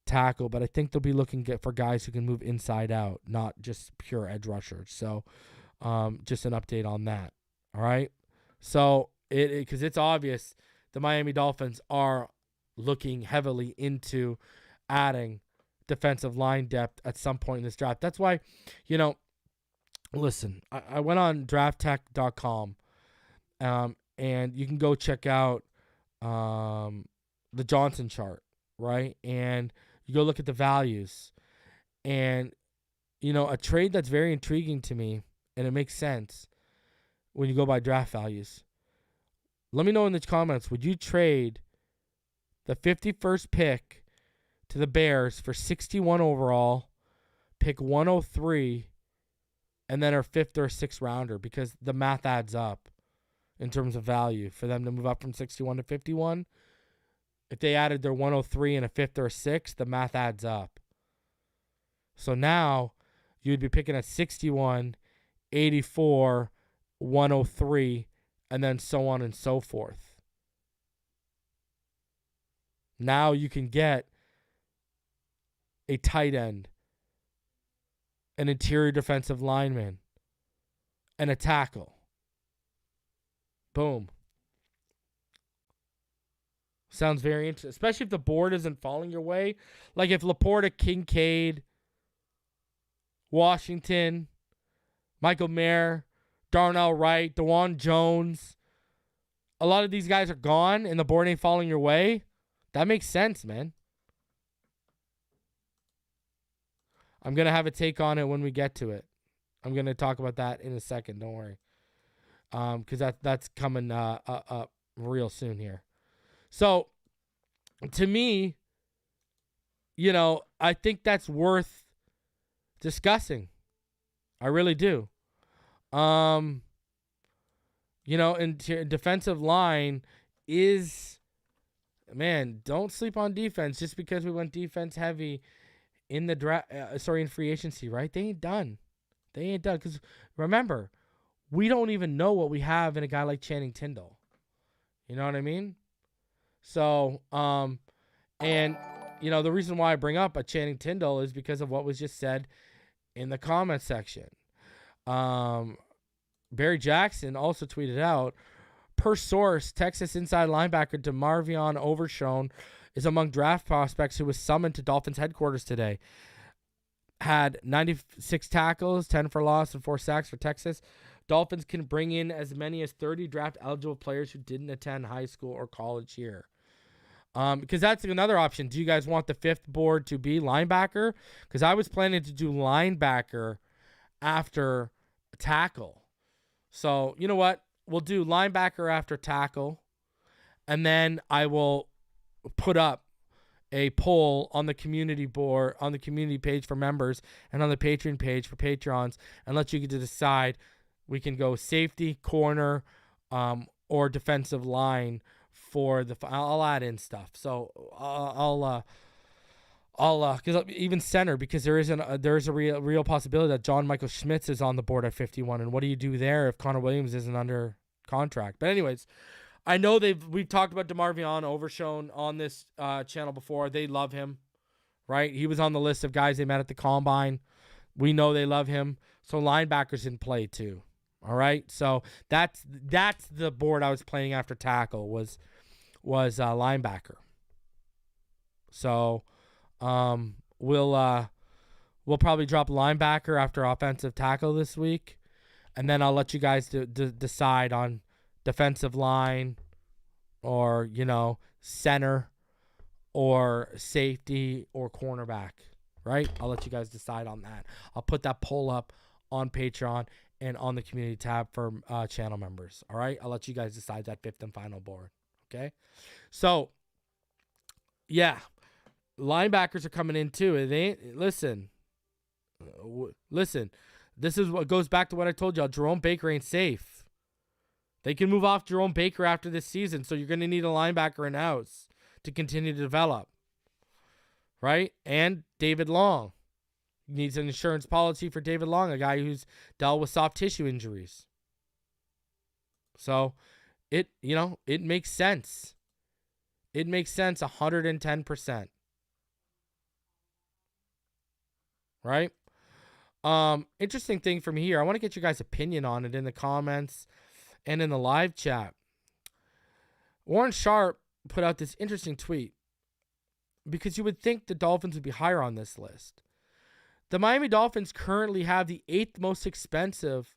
tackle, but I think they'll be looking for guys who can move inside out, not just pure edge rushers. So just an update on that. All right. So because it's obvious the Miami Dolphins are looking heavily into adding defensive line depth at some point in this draft. That's why, listen, I went on drafttech.com and you can go check out the Johnson chart, right? And you go look at the values. And, a trade that's very intriguing to me, and it makes sense when you go by draft values. Let me know in the comments, would you trade the 51st pick to the Bears for 61 overall, pick 103, and then our 5th or 6th rounder? Because the math adds up in terms of value for them to move up from 61 to 51. If they added their 103 and a 5th or a 6th, the math adds up. So now you'd be picking at 61, 84, 103, and then so on and so forth. Now you can get a tight end, an interior defensive lineman, and a tackle. Boom. Sounds very interesting, especially if the board isn't falling your way. Like if Laporta, Kincaid, Washington, Michael Mayer, Darnell Wright, Dawand Jones, a lot of these guys are gone and the board ain't falling your way. That makes sense, man. I'm going to have a take on it when we get to it. I'm going to talk about that in a second. Don't worry. Because that's coming up real soon here. So, to me, I think that's worth discussing. I really do. And defensive line is, man, don't sleep on defense just because we went defense heavy in the draft. In free agency, right? They ain't done. Because remember, we don't even know what we have in a guy like Channing Tindall. You know what I mean? So, the reason why I bring up a Channing Tindall is because of what was just said in the comment section. Barry Jackson also tweeted out, per source, Texas inside linebacker DeMarvion Overshown is among draft prospects who was summoned to Dolphins headquarters today. Had 96 tackles, 10 for loss, and 4 sacks for Texas. Dolphins can bring in as many as 30 draft-eligible players who didn't attend high school or college here. Because that's another option. Do you guys want the 5th board to be linebacker? Because I was planning to do linebacker after tackle. So, you know what? We'll do linebacker after tackle. And then I will put up a poll on the community board, on the community page for members, and on the Patreon page for Patrons, and let you get to decide. We can go safety, corner, or defensive line for the. I'll add in stuff. So because even center, because there is a real possibility that John Michael Schmitz is on the board at 51. And what do you do there if Connor Williams isn't under contract? But anyways, I know we've talked about DeMarvion Overshown on this channel before. They love him, right? He was on the list of guys they met at the combine. We know they love him. So linebackers in play too. All right. So that's the board I was playing after tackle was linebacker. So we'll probably drop linebacker after offensive tackle this week, and then I'll let you guys decide on defensive line or center or safety or cornerback. Right? I'll let you guys decide on that. I'll put that poll up on Patreon and on the community tab for channel members. All right? I'll let you guys decide that 5th and final board. Okay? So, yeah. Linebackers are coming in too. Listen. This is what goes back to what I told y'all. Jerome Baker ain't safe. They can move off Jerome Baker after this season, so you're going to need a linebacker in-house to continue to develop. Right? And David Long. Needs an insurance policy for David Long, a guy who's dealt with soft tissue injuries. So, it makes sense. It makes sense 110%. Right? Interesting thing from here. I want to get your guys' opinion on it in the comments and in the live chat. Warren Sharp put out this interesting tweet because you would think the Dolphins would be higher on this list. The Miami Dolphins currently have the 8th most expensive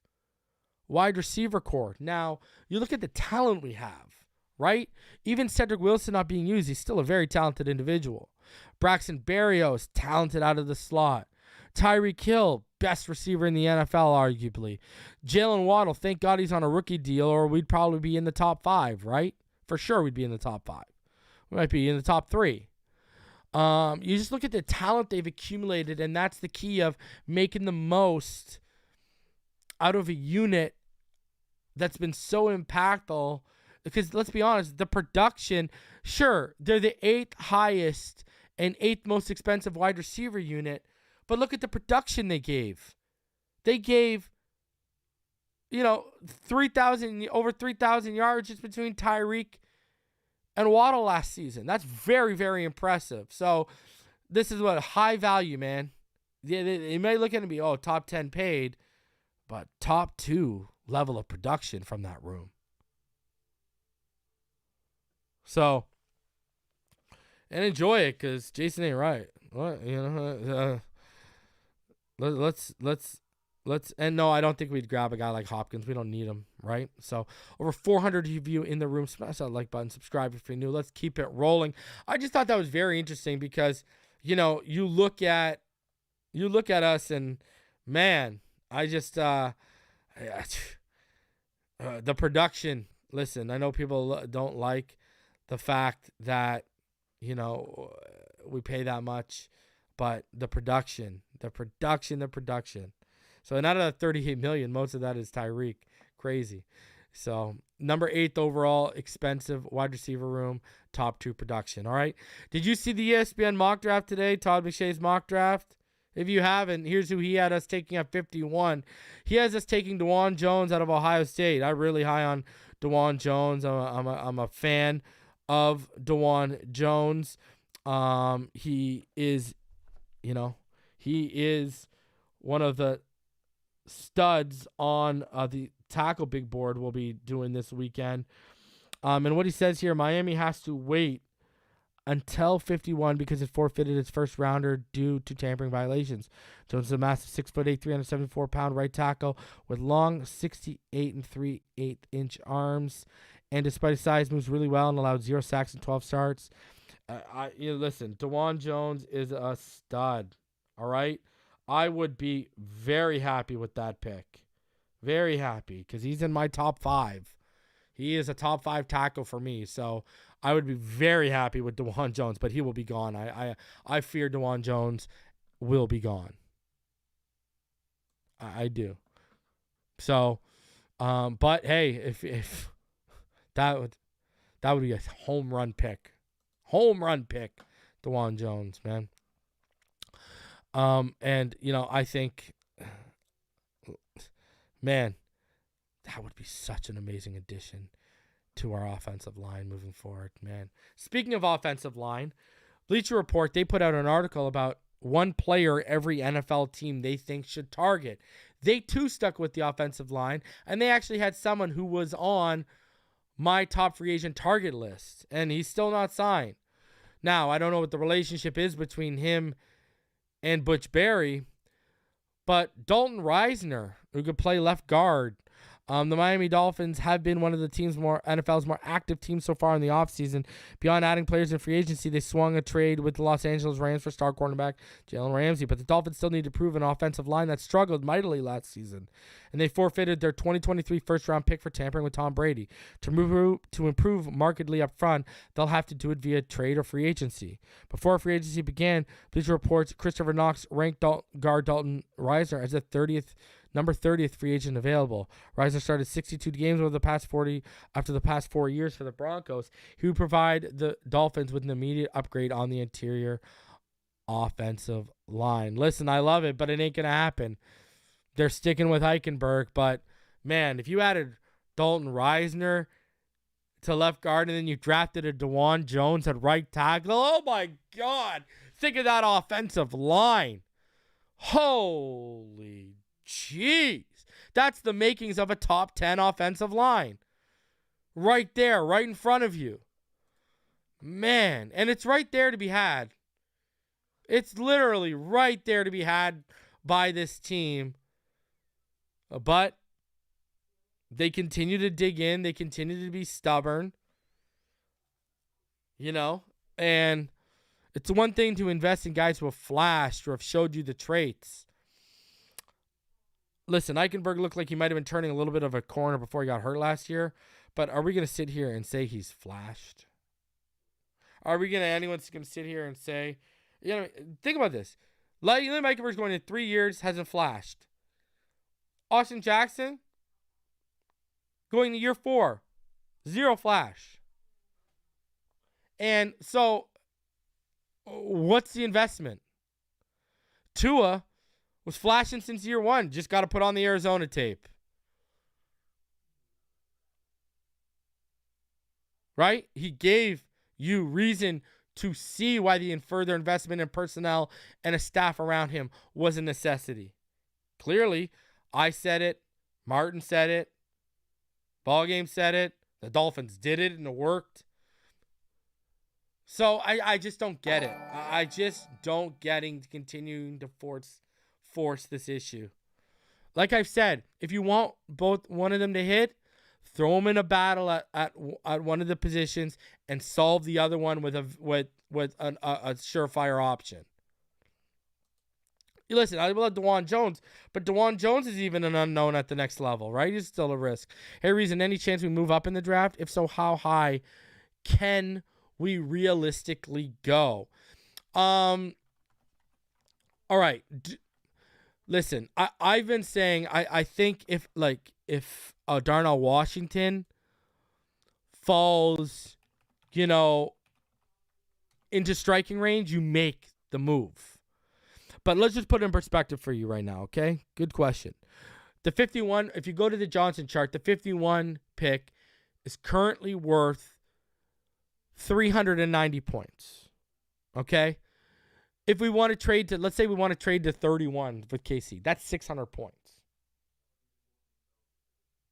wide receiver core. Now, you look at the talent we have, right? Even Cedric Wilson not being used, he's still a very talented individual. Braxton Berrios, talented out of the slot. Tyreek Hill, best receiver in the NFL, arguably. Jalen Waddle, thank God he's on a rookie deal, or we'd probably be in the top 5, right? For sure we'd be in the top 5. We might be in the top 3. You just look at the talent they've accumulated, and that's the key of making the most out of a unit that's been so impactful. Because let's be honest, the production, sure, they're the 8th highest and 8th most expensive wide receiver unit, but look at the production they gave. They gave, 3,000 yards just between Tyreek and Waddle last season. That's very, very impressive. So this is what high value, man. They may look at it and be, top 10 paid, but top 2 level of production from that room. So, and enjoy it, because Jason ain't right. What? Let's and no, I don't think we'd grab a guy like Hopkins. We don't need him, right? So over 400 of you in the room. Smash that like button, subscribe if you're new. Let's keep it rolling. I just thought that was very interesting because, you look at us and, man, I just the production. Listen, I know people don't like the fact that we pay that much, but the production. So and out of that $38 million, most of that is Tyreek. Crazy. So number 8th overall, expensive wide receiver room, top 2 production. All right. Did you see the ESPN mock draft today? Todd McShay's mock draft. If you haven't, here's who he had us taking at 51. He has us taking Dawand Jones out of Ohio State. I'm really high on Dawand Jones. I'm a fan of Dawand Jones. He is one of the studs on the tackle big board we'll be doing this weekend. And what he says here, Miami has to wait until 51 because it forfeited its first rounder due to tampering violations. Jones is a massive 6'8", 374-pound right tackle with long 68 3/8-inch arms, and despite his size, moves really well and allowed 0 sacks and 12 starts. Listen, Dawand Jones is a stud. All right, I would be very happy with that pick, very happy, because he's in my top 5. He is a top 5 tackle for me, so I would be very happy with Dawand Jones, but he will be gone. I fear Dawand Jones will be gone. I do. So, but hey, if that would be a home run pick, Dawand Jones, man. And I think, man, that would be such an amazing addition to our offensive line moving forward, man. Speaking of offensive line, Bleacher Report, they put out an article about one player every NFL team they think should target. They too stuck with the offensive line, and they actually had someone who was on my top free agent target list, and he's still not signed. Now, I don't know what the relationship is between him and Butch Berry, but Dalton Risner, who could play left guard. The Miami Dolphins have been one of the NFL's more active teams so far in the offseason. Beyond adding players in free agency, they swung a trade with the Los Angeles Rams for star cornerback Jalen Ramsey. But the Dolphins still need to prove an offensive line that struggled mightily last season. And they forfeited their 2023 first-round pick for tampering with Tom Brady. To improve markedly up front, they'll have to do it via trade or free agency. Before free agency began, Bleacher Reports Christopher Knox ranked guard Dalton Risner as the number 30th free agent available. Risner started 62 games over the past 40 after the past 4 years for the Broncos. He would provide the Dolphins with an immediate upgrade on the interior offensive line. Listen, I love it, but it ain't going to happen. They're sticking with Eichenberg, but man, if you added Dalton Risner to left guard and then you drafted a Dawand Jones at right tackle, oh my God, think of that offensive line. Holy jeez. That's the makings of a top 10 offensive line. Right there, right in front of you. Man, and it's right there to be had. It's literally right there to be had by this team. But they continue to dig in. They continue to be stubborn. And it's one thing to invest in guys who have flashed or have showed you the traits. Listen, Eichenberg looked like he might have been turning a little bit of a corner before he got hurt last year. But are we going to sit here and say he's flashed? Anyone's going to sit here and say, think about this. Lineman Eichenberg's going in 3 years, hasn't flashed. Austin Jackson, going to year 4, 0 flash. And so, what's the investment? Tua was flashing since year 1. Just got to put on the Arizona tape. Right? He gave you reason to see why the further investment in personnel and a staff around him was a necessity. Clearly, I said it. Martin said it. Ballgame said it. The Dolphins did it and it worked. So I just don't get it. I just don't continuing to force this issue. Like I've said, if you want one of them to hit, throw them in a battle at one of the positions and solve the other one with a surefire option. Listen, I love Dawand Jones, but Dawand Jones is even an unknown at the next level, right? He's still a risk. Hey, Reason, any chance we move up in the draft? If so, how high can we realistically go? All right. Listen, I've been saying I think if Darnell Washington falls, into striking range, you make the move. But let's just put it in perspective for you right now, okay? Good question. The 51, if you go to the Johnson chart, the 51 pick is currently worth 390 points. Okay? If we want to trade to, let's say we want to trade to 31 with KC, that's 600 points.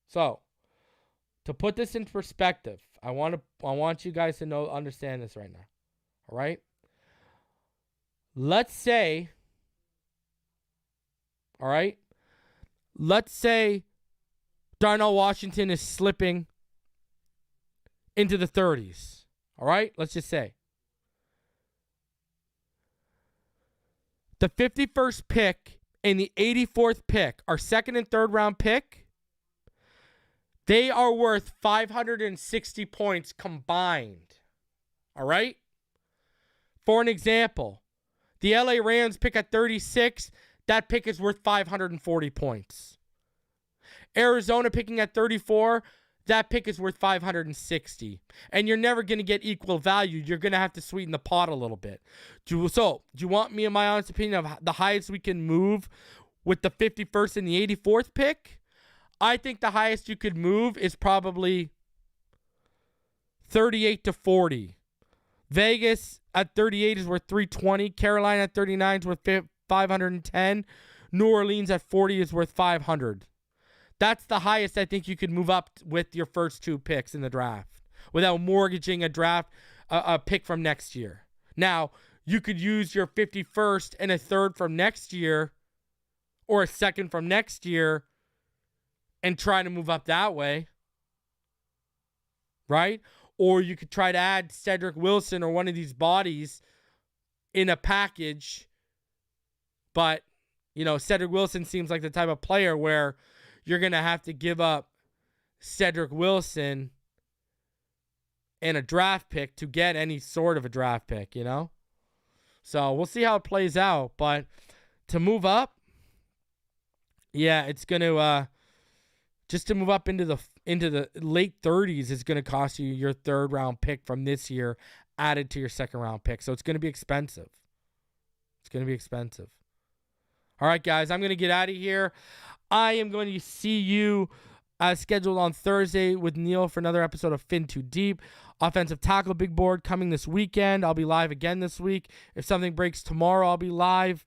So, to put this in perspective, I want you guys to understand this right now. All right? Let's say Darnell Washington is slipping into the 30s. All right? Let's just say. The 51st pick and the 84th pick, our second and third round pick, they are worth 560 points combined. All right? For an example, the LA Rams pick at 36, that pick is worth 540 points. Arizona picking at 34, that pick is worth 560. And you're never going to get equal value. You're going to have to sweeten the pot a little bit. Do you want me, in my honest opinion, of the highest we can move with the 51st and the 84th pick? I think the highest you could move is probably 38 to 40. Vegas at 38 is worth 320. Carolina at 39 is worth 510. New Orleans at 40 is worth 500. That's the highest I think you could move up with your first two picks in the draft without mortgaging a pick from next year. Now, you could use your 51st and a third from next year or a second from next year and try to move up that way, right? Or you could try to add Cedric Wilson or one of these bodies in a package. But, Cedric Wilson seems like the type of player where you're going to have to give up Cedric Wilson and a draft pick to get any sort of a draft pick, So we'll see how it plays out. But to move up, yeah, it's going to just to move up into the late 30s is going to cost you your third round pick from this year added to your second round pick. So it's going to be expensive. All right, guys, I'm going to get out of here. I am going to see you as scheduled on Thursday with Neil for another episode of Fin Too Deep. Offensive tackle big board coming this weekend. I'll be live again this week. If something breaks tomorrow, I'll be live.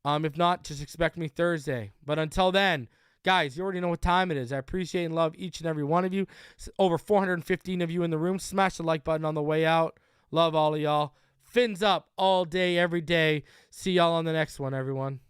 If not, just expect me Thursday. But until then, guys, you already know what time it is. I appreciate and love each and every one of you. Over 415 of you in the room. Smash the like button on the way out. Love all of y'all. Fins up all day, every day. See y'all on the next one, everyone.